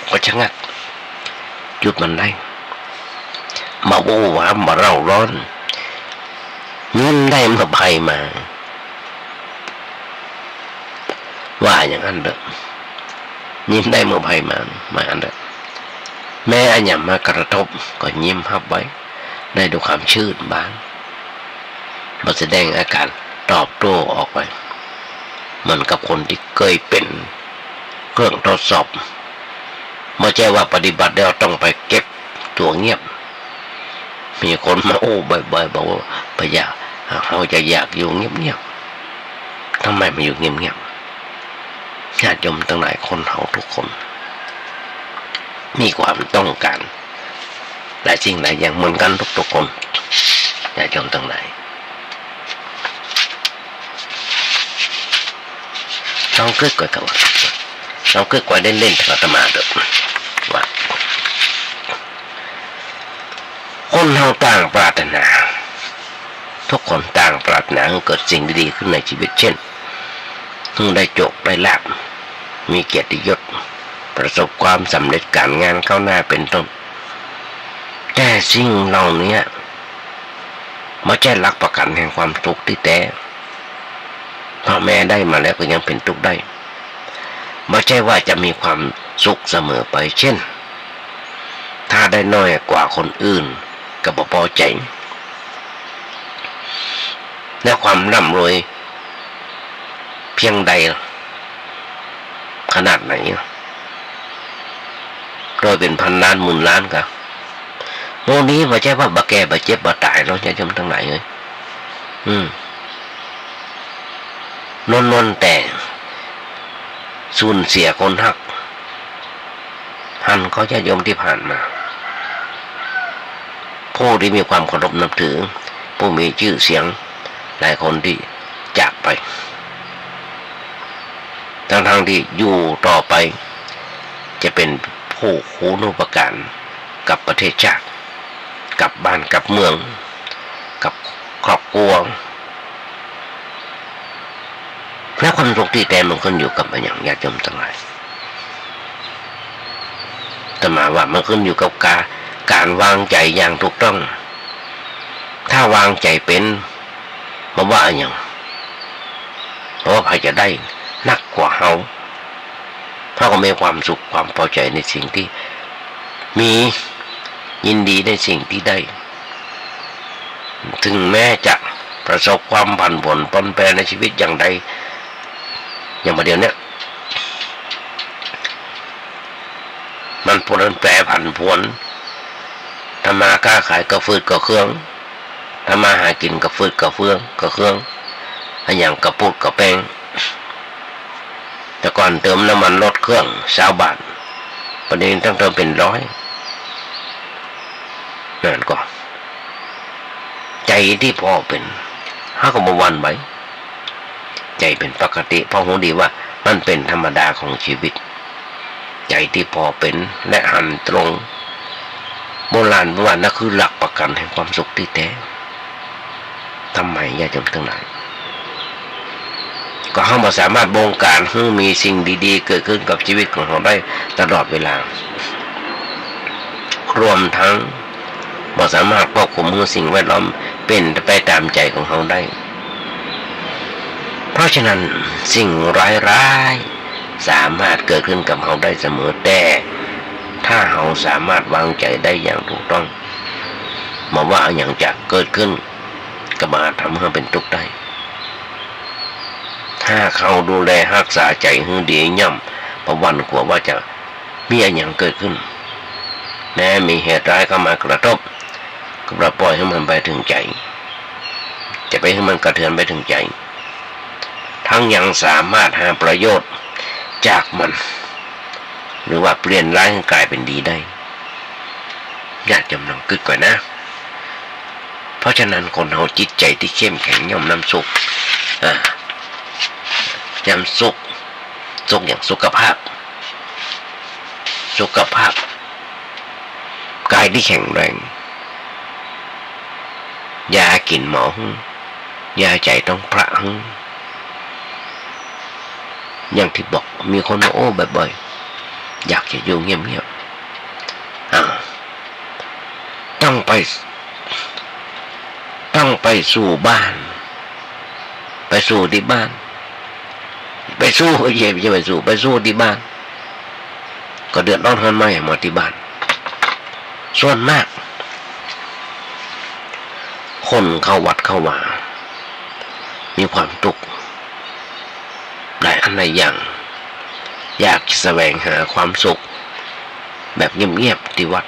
ก็ชะงักหยุดมันได้มาโอ้วามาเร่าร้อนยินได้เมื่อภัยมาว่าอย่างนั้นเด้อยิ้มได้เมื่อภัยมาอันเด้อแม้อันอย่างมากระทบก็ยิ้มฮับไว้ได้ด้วยความชื่นบานมาแสดงอาการตอบโต้ออกไปเหมือนกับคนที่เคยเป็นเครื่องทดสอบไม่ใช่ว่าปฏิบัติแล้วต้องไปเก็บตัวเงียบมีคนมาโอ้บ่อยๆบอกว่าพยาเขาจะอยากอยู่เงียบๆทำไมไม่อยู่เงียบๆญาติโยมทั้งหลายคนเขาทุกคนมีความต้องการหลายสิ่งหลายอย่างเหมือนกันทุกคนญาติโยมทั้งหลายต้องเกิดก่อนเราเกิดกว่าเล่นๆอาตมาเด้อว่าคนเราต่างปรารถนาทุกคนต่างปรารถนาให้เกิดสิ่งดีๆขึ้นในชีวิตเช่น ได้โจกได้ลาภมีเกียรติยศประสบความสำเร็จการงานก้าวหน้าเป็นต้นแต่สิ่งเหล่านี้ไม่ใช่หลักประกันแห่งความสุขที่แท้พ่อแม่ได้มาแล้วก็ยังเป็นทุกข์ได้ไม่ใช่ว่าจะมีความสุขเสมอไปเช่นถ้าได้น้อยกว่าคนอื่นก็บ่พอใจและความร่ำรวยเพียงใดขนาดไหนโดยเป็นพันล้านหมื่นล้านก็โน่นนี้ไม่ใช่ว่าบาแก่บาเจ็บบาตายเราจะจำทั้งหลายเลยนนแต่สูญเสียคนหักท่านเขาจะยมที่ผ่านมาผู้ที่มีความเคารพนับถือผู้มีชื่อเสียงหลายคนที่จากไปทั้งที่อยู่ต่อไปจะเป็นผู้คุณูปการกับประเทศชาติกับบ้านกับเมืองกับครอบครัวและความสุขที่แท้มันขึ้นอยู่กับอย่างญาติโยมทั้งหลายแต่หมายว่ามันขึ้นอยู่กับการวางใจอย่างถูกต้องถ้าวางใจเป็นมาว่าอย่างเพราะว่าใครจะได้นักกว่าเขาเขาก็มีความสุขความพอใจในสิ่งที่มียินดีในสิ่งที่ได้ถึงแม้จะประสบความผันผวนปนแปรในชีวิตอย่างใดอย่างประเดี๋ยวนี้มันปนแปรผันผวนทำมาค้าขายก็ฟืดก็เครื่องทำมาหากินก็ฟืดก็เครื่องอันอย่างกระปุกกระแป้งแต่ก่อนเติมน้ำมันรถเครื่อง20 บาทประเด็นต้องเติมเป็น100นั่นก็ใจที่พอเป็นห้าก็มาวันไว้ใจเป็นปกติเพราะหูดีว่ามันเป็นธรรมดาของชีวิตใจที่พอเป็นและหันตรงโบราณว่านั่นคือหลักประกันแห่งความสุขที่แท้ทำไมญาติโยมทั้งหลายก็เขาสามารถบงการให้มีสิ่งดีๆเกิดขึ้นกับชีวิตของเราได้ตลอดเวลารวมทั้งสามารถควบคุมสิ่งแวดล้อมเป็นไปตามใจของเขาได้เพราะฉะนั้นสิ่งร้ายๆสามารถเกิดขึ้นกับเขาได้เสมอแต่ถ้าเขาสามารถวางใจได้อย่างถูกต้องมาว่าอย่างจะเกิดขึ้นก็มาทำให้เป็นทุกข์ได้ถ้าเขาดูแลรักษาใจให้ดีย่ำประวันกลัวว่าจะมีอะไรอย่างเกิดขึ้นแม้มีเหตุร้ายเข้ามากระทบก็ปล่อยให้มันไปถึงใจจะไปให้มันกระเทือนไปถึงใจทั้งยังสามารถหาประโยชน์จากมันหรือว่าเปลี่ยนร้ายให้กลายเป็นดีได้อยากจำลองกึกก่อนนะเพราะฉะนั้นคนเราจิตใจที่เข้มแข็งย่อมนำสุขย่อมสุขอย่างสุขภาพกายที่แข็งแรงยากินหมอยาใจต้องพระอย่างที่บอกมีคนมาโอ้บ่อยๆอยากจะอยู่เงียบๆต้องไปสู่บ้านไปสู่ที่บ้านไปสู้เย่ไม่ใช่ไปสู้ที่บ้านก็เดือดร้อนกันไม่หมดที่บ้านส่วนมากคนเข้าวัดเข้าว่ามีความทุกข์หลายอันหลายอย่างอยากแสวงหาความสุขแบบเงียบๆที่วัด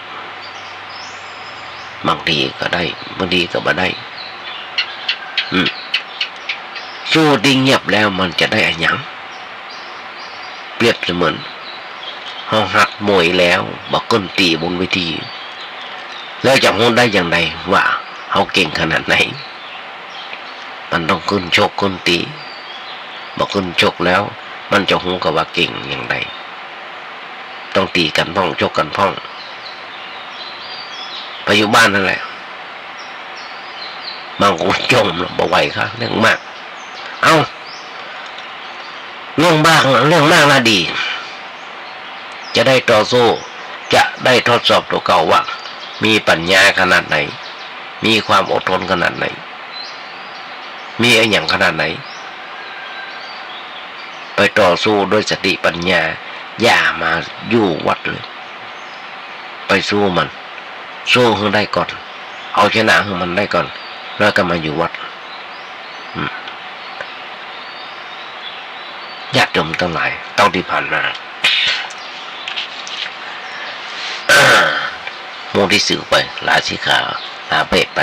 บางทีก็ได้บางทีก็ไม่ได้สู้ที่เงียบแล้วมันจะได้อะไรอย่างเปรียบเสมือนเขาหัดมวยแล้วบอกก้นตีบนเวทีแล้วจะรู้ได้อย่างไรว่าเขาเก่งขนาดไหนมันต้องขึ้นชกขึ้นตีบอกขึ้นชกแล้วมันจะรู้กับว่าเก่งอย่างไรต้องตีกันพ้องชกกันพ้องไปอยู่บ้านนั่นแหละบางคนจมบ่ไหวครับเรื่องมาก รื่องมากน่าดีจะได้ต่อสู้จะได้ทดสอบตัวเก่าว่ามีปัญญาขนาดไหนมีความอดทนขนาดไหนมีไอ้อย่างขนาดไหนไปต่อสู้ด้วยสติปัญญาอย่ามาอยู่วัดเลยไปสู้มันสู้ให้ได้ก่อนเอาชนะให้มันได้ก่อนแล้วก็มาอยู่วัดญาติโยมทั้งหลายต้องที่ผ่านมาโมที่สื่อไปลาสิขาลาเพศไป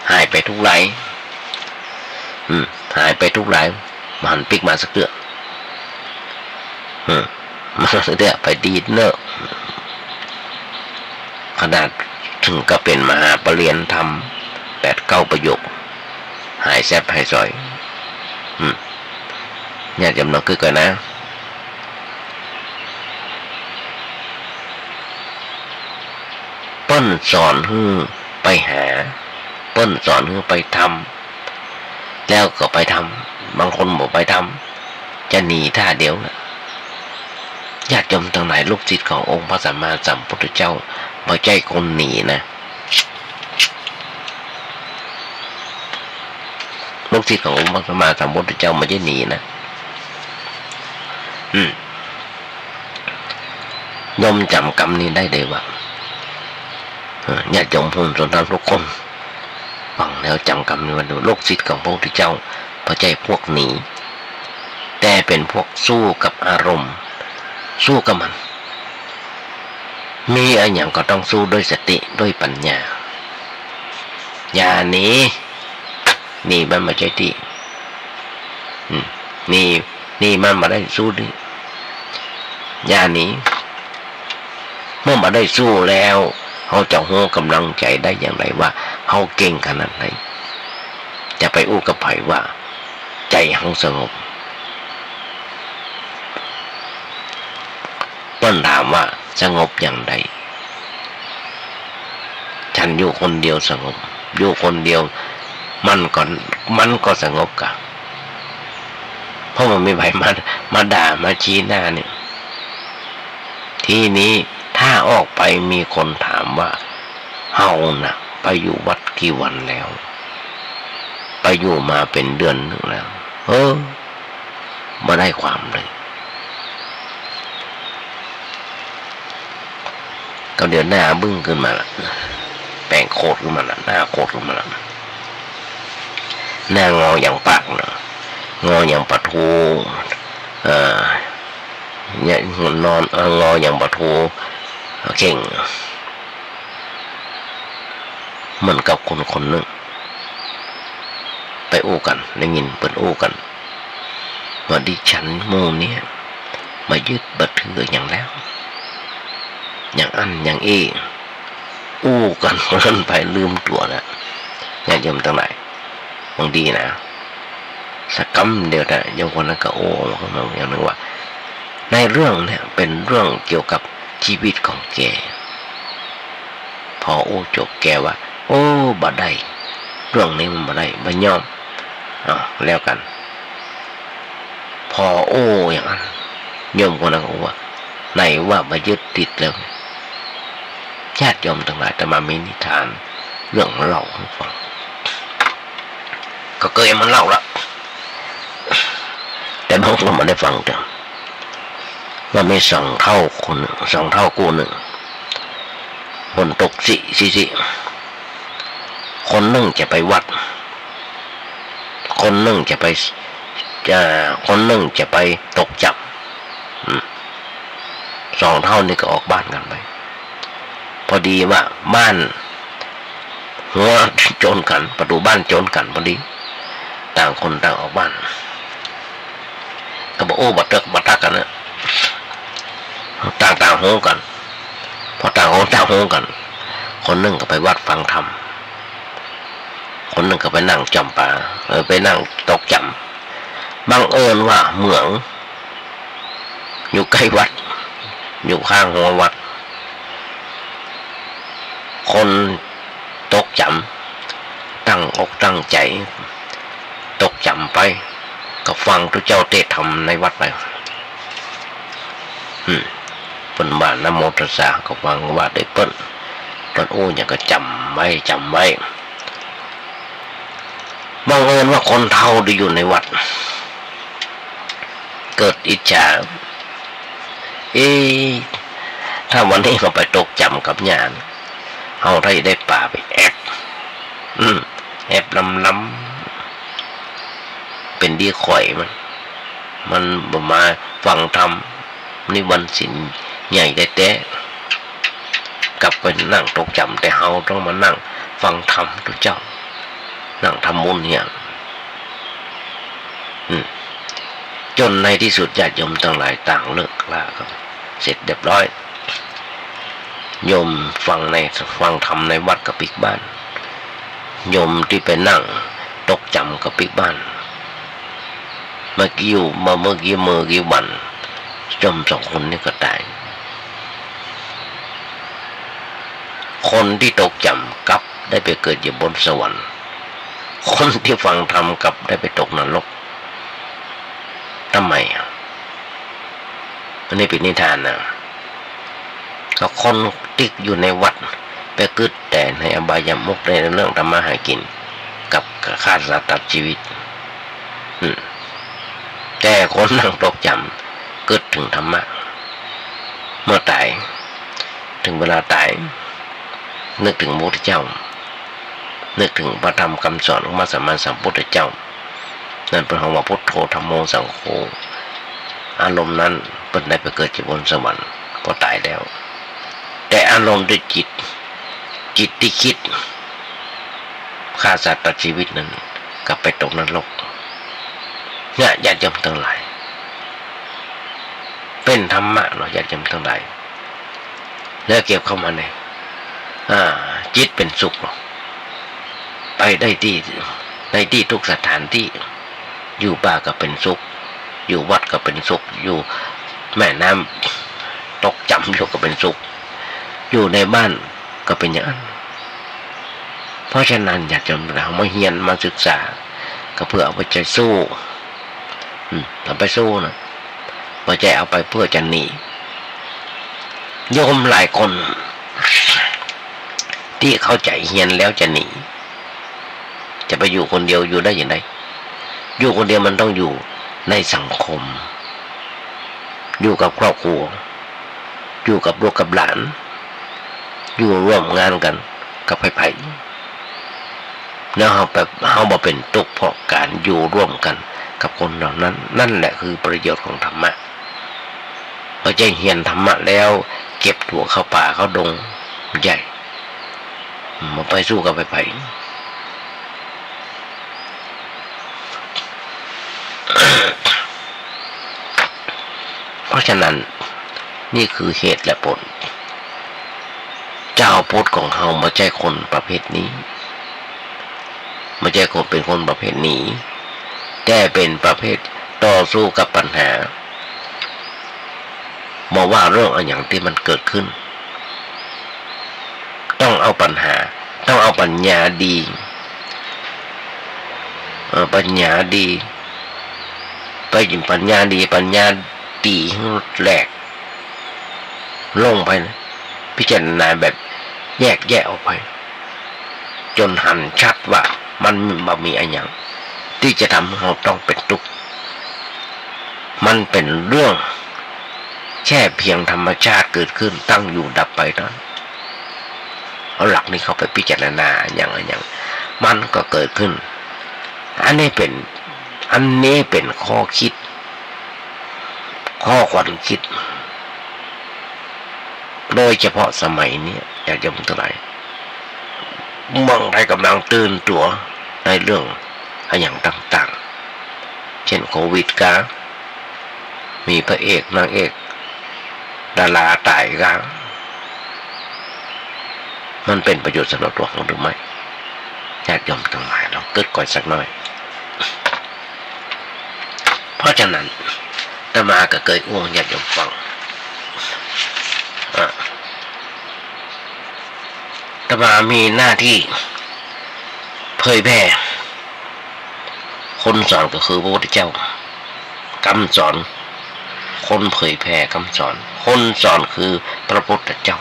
หายไปทุกไหลหายไปทุกไหลมาหันปิกมาสักเดือนมาสักเดือนไปดีดเนอะขนาดถึงก็เป็นมหาปรริญญาธรรม8-9 ประโยคหายแซบหายซอยเนี่ยจำนวนคือกันนะเปิ้นสอนให้ไปหาเปิ้นสอนให้ไปทำแล้วก็ไปทำบางคนบอกไปทำจะหนีท่าเดียวนะญาติโยมทั้งหลายลูกศิษย์ขององค์พระสัมมาสัมพุทธเจ้าไม่ใช่คนหนีนะลูกศิษย์ขององค์พระสัมมาสัมพุทธเจ้าไม่ใช่หนีนะโยมจำกรรมนี้ได้เลยว่าญาติโยมพุทธชนทุกคนฟังแล้วจำกรรมนี้ว่าดูลูกศิษย์ของพระพุทธเจ้าไม่ใช่พวกหนีแต่เป็นพวกสู้กับอารมณ์สู้กับมันมีอะไรอย่างก็ต้องสู้ด้วยสติด้วยปัญญาอย่าหนีนี่มันไม่ใช่ที่นี่มันมาได้สู้ดิอย่าหนีเมื่อมาได้สู้แล้วเขาจะหัวกำลังใจได้อย่างไรว่าเขาเก่งขนาดไหนจะไปอู้กับไผว่าใจเขาสงบต้นถามว่าสงบอย่างไรฉันอยู่คนเดียวสงบอยู่คนเดียวมันก็สงบกะเพราะมันไม่ไหวมาด่ามาชี้หน้าเนี่ยทีนี้ถ้าออกไปมีคนถามว่าเฮาน่ะไปอยู่วัดกี่วันแล้วไปอยู่มาเป็นเดือนนึงแล้วมาได้ความเลยก็เดี๋ยวหน้าบึ้งขึ้นมาละแปลงโคตรขึ้นมาละหน้าโคตรขึ้นมาละหน้างออย่างปากเนาะงออย่างปะทูเนี่ยนอนงออย่างปะทูเก่งเหมือนกับคนนึงไปอู้กันได้ยินเปิดอู้กันว่าดิฉันโมเนี่ยมายึดบัตรถืออย่างแล้วอย่างอันอย่างอู้กันเล่นไปลืมตัวแล้วญาติโยมทั้งหลายบางทีนะสักคำเดียวแต่โยมคนนั้นก็โอ้เขาบอกอย่างนึงว่าในเรื่องเนี่ยเป็นเรื่องเกี่ยวกับชีวิตของแกพอโอ้จบแกว่าโอ้บ่ได้เรื่องนี้มันบ่ได้บ่ยอมแล้วกันพอโอ้อย่างนั้นโยมคนนั้นก็ว่าไหนว่ามายึดติดแล้วญาติโยมทั้งหลายแต่มามีนิทานเรื่องเล่าให้ฟังก็เคยมันเล่าละแต่บางคนไม่ได้ฟังจังว่ามี2 เท่ากูหนึ่งคนตกสิคนหนึ่งจะไปวัดคนหนึ่งจะไปตกจับ2 เท่านี่ก็ออกบ้านกันไปพอดีว่าบ้านหัวโจรกันประตูบ้านโจรกันพอดีต่างคนต่างออกบ้านก็บอกโอ้บัดตักกันนะต่างโหกันพอต่างโหกันคนหนึ่งก็ไปวัดฟังธรรมคนหนึ่งก็ไปนั่งจำป่าไปนั่งตกจำบังเอิญว่าเหมืองอยู่ใกล้วัดอยู่ข้างหัววัดคนตกจำตั้งอกตั้งใจตกจำไปก็ฟังพระเจ้าเทศธรรมในวัดไป เปิ้นบ้านนะโมตัสสะก็ฟังว่าได้เปิ้นโอ้ยังก็จำไว้บังเอิญว่าคนเฒ่าได้อยู่ในวัดเกิดอิจฉาถ้าวันนี้เราไปตกจำกับญาณเอาได้ป่าไปแอบล้ำเป็นดีข่อยมันมาฟังธรรมนี่วันศีลใหญ่ได้แต่กลับไปนั่งตกจำแต่เฮาต้องมานั่งฟังธรรมทุกเจ้านั่งทำบุญเนี่ยจนในที่สุดญาติโยมทั้งหลายต่างเลิกลาครับเสร็จเรียบร้อยโยมฟังธรรมในวัดกับปิกบ้านโยมที่ไปนั่งตกจำกับปิกบ้านเมื่อกี้วันจม2 คนนี่ก็ตายคนที่ตกจำกลับได้ไปเกิดอยู่บนสวรรค์คนที่ฟังธรรมกลับได้ไปตกนรกทำไมอันนี้เป็นนิทานนะก็คนติดอยู่ในวัดไปกึดแต่ในอบายมุขในเรื่องธรรมะหากินกับฆ่าสัตว์ตัดชีวิตแต่คนนั่งตกจำกึดถึงธรรมะเมื่อตายถึงเวลาตายนึกถึงพระพุทธเจ้านึกถึงพระธรรมคำสอนของพระสัมมาสัมพุทธเจ้านั่นเป็นคำว่าพุทโธธัมโมสังโฆอารมณ์นั้นเป็นได้ไปเกิดบนสวรรค์พอตายแล้วแต่อารมณ์ด้วยจิตที่คิดฆ่าสัตว์ตัดชีวิตนั้นกลับไปตกนรกเนี่ยญาติโยมทั้งหลายเป็นธรรมะเนาะญาติโยมทั้งหลายแล้วเก็บเข้ามาในจิตเป็นสุขไปได้ที่ทุกสถานที่อยู่ป่าก็เป็นสุขอยู่วัดก็เป็นสุขอยู่แม่น้ำตกจำอยู่ก็เป็นสุขอยู่ในบ้านก็เป็นอย่างนั้นเพราะฉะนั้นอยากจะเรามาเรียนมาศึกษาก็เพื่อเอาไปใจสู้เอาไปสู้นะไม่ใช่เอาไปเพื่อจะหนีโยมหลายคนที่เข้าใจเรียนแล้วจะหนีจะไปอยู่คนเดียวอยู่ได้อย่างไรอยู่คนเดียวมันต้องอยู่ในสังคมอยู่กับครอบครัวอยู่กับลูกกับหลานอยู่ร่วมงานกันกับไผ่แล้วเขาบ่เป็นทุกข์เพราะการอยู่ร่วมกันกับคนเหล่านั้นนั่นแหละคือประโยชน์ของธรรมะพอใจเรียนธรรมะแล้วเก็บตัวเข้าป่าเข้าดงใหญ่มาไปสู้กับไผ่เพราะฉะนั้นนี่คือเหตุและผลเจ้าพุทธของเราไม่ใช่คนประเภทนี้ไม่ใช่คนเป็นคนประเภทนี้แต่เป็นประเภทต่อสู้กับปัญหาบอกว่าเรื่องอะไรอย่างที่มันเกิดขึ้นต้องเอาปัญหาต้องเอาปัญญาดีปัญญาดีไปยินปัญญาดีแหลกลงไปนะพิจารณาแบบแยกออกไปจนหันชัดว่ามันมีอะไรอย่างที่จะทำให้เราต้องเป็นทุกข์มันเป็นเรื่องแค่เพียงธรรมชาติเกิดขึ้นตั้งอยู่ดับไปนั้นเอาหลักนี้เข้าไปพิจารณาอย่างมันก็เกิดขึ้นอันนี้เป็นข้อคิดข้อความคิดโดยเฉพาะสมัยนี้อยากจะพูดอะไรเมืองไทยกำลังตื่นตัวในเรื่องอย่างต่างๆเช่นโควิดกามีพระเอกนางเอกดาราตายกามันเป็นประโยชน์สำหรับตัวของหรือไม่ญาติโยมทั้งหลายเราเกิดก่อนสักหน่อยเพราะฉะนั้นอาตมาก็เคยอ้วงญาติโยมฟังอาตมามีหน้าที่เผยแพร่คนสอนก็คือพระพุทธเจ้าคำสอนคนเผยแพร่คำสอนค คนสอนคือพระพุทธเจ้า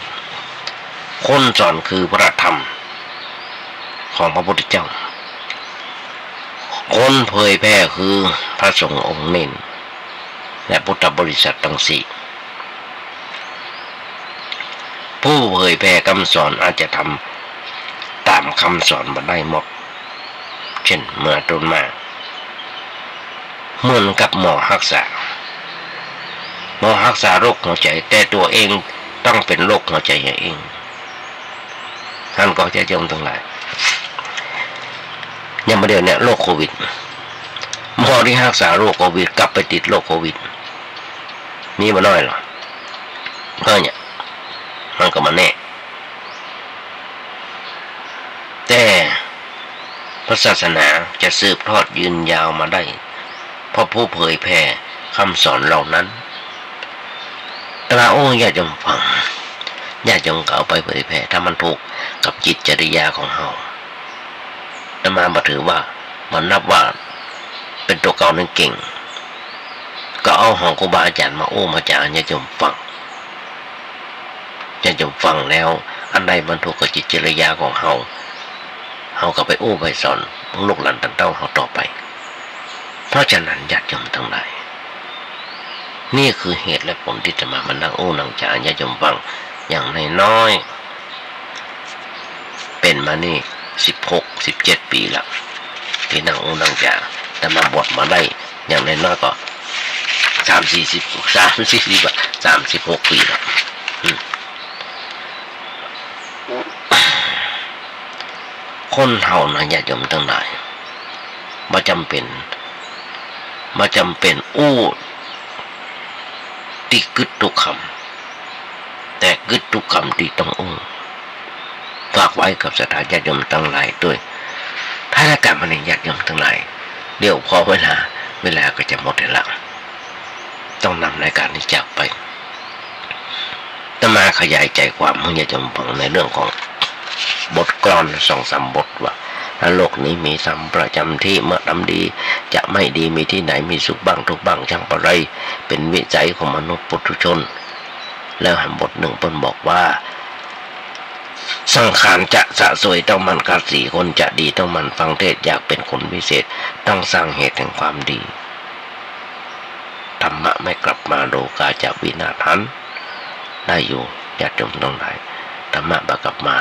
คนสอนคือพระธรรมของพระพุทธเจ้าคนเผยแพร่คือพระสงฆ์องค์เน้นและพุทธบริษัททั้งสี่ผู้เผยแพร่คำสอนอาจจะทำตามคำสอนมาได้หมดเช่นเมื่อต้นมาเหมือนกับหมอรักษาโรคหัวใจแต่ตัวเองต้องเป็นโรคหัวใจเองท่านก็จะยอมทั้งหลายยังมาเดี๋ยวนี้โรคโควิดหมอที่รักษาโรคโควิดกลับไปติดโรคโควิดมีมาน้อยหรอเพราะเนี่ยมันก็มาแน่แต่พระศาสนาจะสืบทอดยืนยาวมาได้เพราะผู้เผยแผ่คำสอนเหล่านั้นแต่ว่าญาติโยมฟังญาติโยมเอาไปเผยแผ่ถ้ามันถูกกับจิตจริยาของเราแต่มาถือว่ามันนับว่าเป็นตัวเก่านั้นเก่งก็เอาของครูบาอาจารย์มามาจาญาติโยมฟังญาติโยมฟังแล้วอันใดมันถูกกับจิตจริยาของเราก็ไปไปสอนลูกหลานตั้งเต้าเขาต่อไปเพราะฉะนั้นญาติโยมทั้งหลายนี่คือเหตุและผลที่จะมานั่งนั่งจาญาติโยมฟังอย่างน้อยเป็นมานี่16-17 ปีแล้วที่นั่งนั่งจาแต่มาบวชมาได้อย่างน้อยก็36 ปีแล้วคนเฮานะญาติโยมทั้งหลายบ่จำเป็นที่กึดทุกคำแต่กึดทุกคำที่ต้องฝากไว้กับศรัทธาญาติโยมทั้งหลายด้วยถ้าในการมาในญาติโยมทั้งหลายเดี๋ยวพอเวลาก็จะหมดแล้วต้องนำรายการนี้จากไปจะมาขยายใจความให้ญาติโยมฟังในเรื่องของบทกลอน2-3 บทว่าโลกนี้มีสัมประจำที่เมื่อทำดีจะไม่ดีมีที่ไหนมีสุขบ้างทุกบ้างช่างปะไรเป็นวิจัยของมนุษย์ปุถุชนแล้วบทหนึ่งเพิ่นบอกว่าสังขารจะสะสวยต้องมันกัดสี่คนจะดีต้องมันฟังเทศอยากเป็นคนพิเศษต้องสร้างเหตุแห่งความดีธรรมะไม่กลับมาโลกาจะวินาทันได้อยู่ญาติโยมต้องได้ธรรมะบ่กลับมา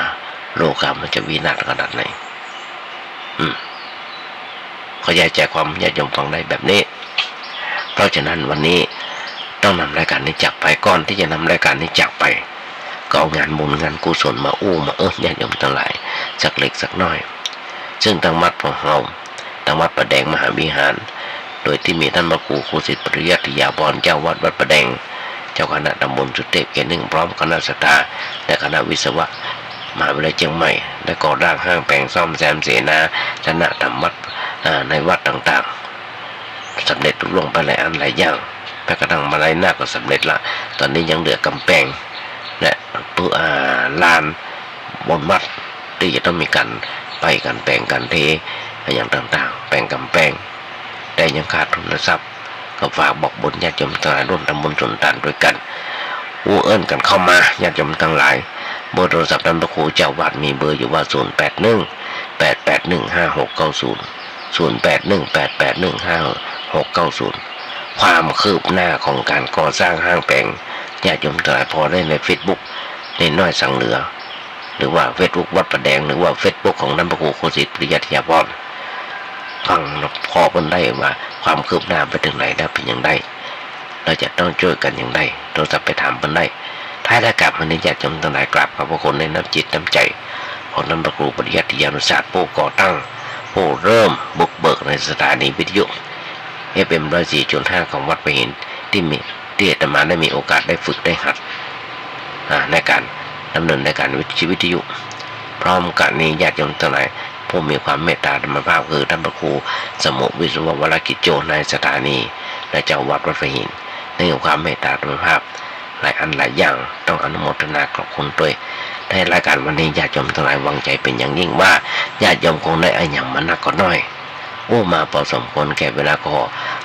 โลกามันจะวินาศขนาดไหนขยายใจความญาติโยมฟังได้แบบนี้เพราะฉะนั้นวันนี้ต้องนำรายการนี้จากไปก่อนที่จะนำรายการนี้จากไปก็เอางานบุญงานกุศลมามาญาติโยมทั้งหลายสักเล็กสักน้อยซึ่งทางวัดของเราทางวัดประแดงมหาวิหารโดยที่มีท่านพระครูสิทธิปริยัติยาพรเจ้าวัดประแดงเจ้าคณะตำบลสุเทพเขต 1พร้อมคณะศรัทธาและคณะวิศวะมหาวิทยาลัยเชียงใหม่และก่อร่างห้างแปลงซ่อมแซมเสนาชนะธรรมวัดในวัดต่างๆสำเร็จลุล่วงไปหลายอันหลายอย่างแม้กระทั่งมาลัยหน้าก็สำเร็จละตอนนี้ยังเหลือกำแพงและลานบนวัดที่จะต้องมีการไปกันแปลงกันเทอย่างต่างๆแปลงกำแพงแต่ยังขาดทุนทรัพย์ก็ฝากบอกบุญญาติโยมทั้งหลายร่วมทำบุญส่วนต่างด้วยกันเอิ้นกันเข้ามาญาติโยมทั้งหลายเบอร์โทรศัพท์ท่านพระครูเจ้าวัดมีเบอร์อยู่ว่า0818815690ความคืบหน้าของการก่อสร้างห้างแปลงญาติโยมทั้งหลายพอได้ใน Facebook ในน้อยสังเหลือหรือว่า Facebook วัดประแดงหรือว่า Facebook ของท่านพระครูสิทธิปริยัติยาพรฟังพอเพิ่นได้ว่าความคืบหน้าไปถึงไหนแล้วเป็นอย่างไรเราจะต้องช่วยกันอย่างไรโทรศัพท์ไปถามเพิ่นได้ท้ายรายการวันนี้ญาติโยมทั้งหลายกราบขอบพระคุณในน้ำจิตน้ำใจของท่านพระครูปริยัติยานุศาสตร์ผู้ก่อตั้งผู้เริ่มบุกเบิกในสถานีวิทยุFM 104.5ของวัดประหินที่อาตมาได้มีโอกาสได้ฝึกได้หัดในการดำเนินในการวิทยุพร้อมกันนี้ญาติโยมทั้งหลายผู้มีความเมตตาธรรมภาพคือท่านพระครูสมุวิศววรกิจโจในสถานีและเจ้าวัดวัดประหินในความเมตตาธรรมภาพหลายอันหลายอย่างต้องอนุโมทนาขอบคุณด้วยในรายการวันนี้ญาติโยมทั้งหลายวางใจเป็นอย่างยิ่งว่าญาติโยมคงได้อย่างมานักก็น้อยมาพอสมควรแก่เวลาก็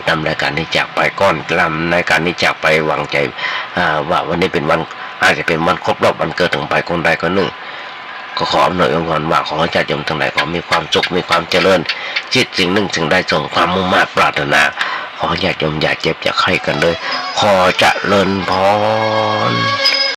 นำรายการนี้จากไปก้อนลำรายการนี้จากไปหวังใจว่าวันนี้เป็นวันอาจจะเป็นวันครบรอบวันเกิดถึงไปคนใดคนหนึ่งก็ขออำนวยอวยพรว่าขอให้ญาติโยมทั้งหลายขอมีความสุขมีความเจริญจิตสิ่งหนึ่งสิ่งใดส่งความมุ่งมั่นปรารถนาขอญาติโยมอย่าเจ็บอย่าไข้กันเลยขอเจริญพร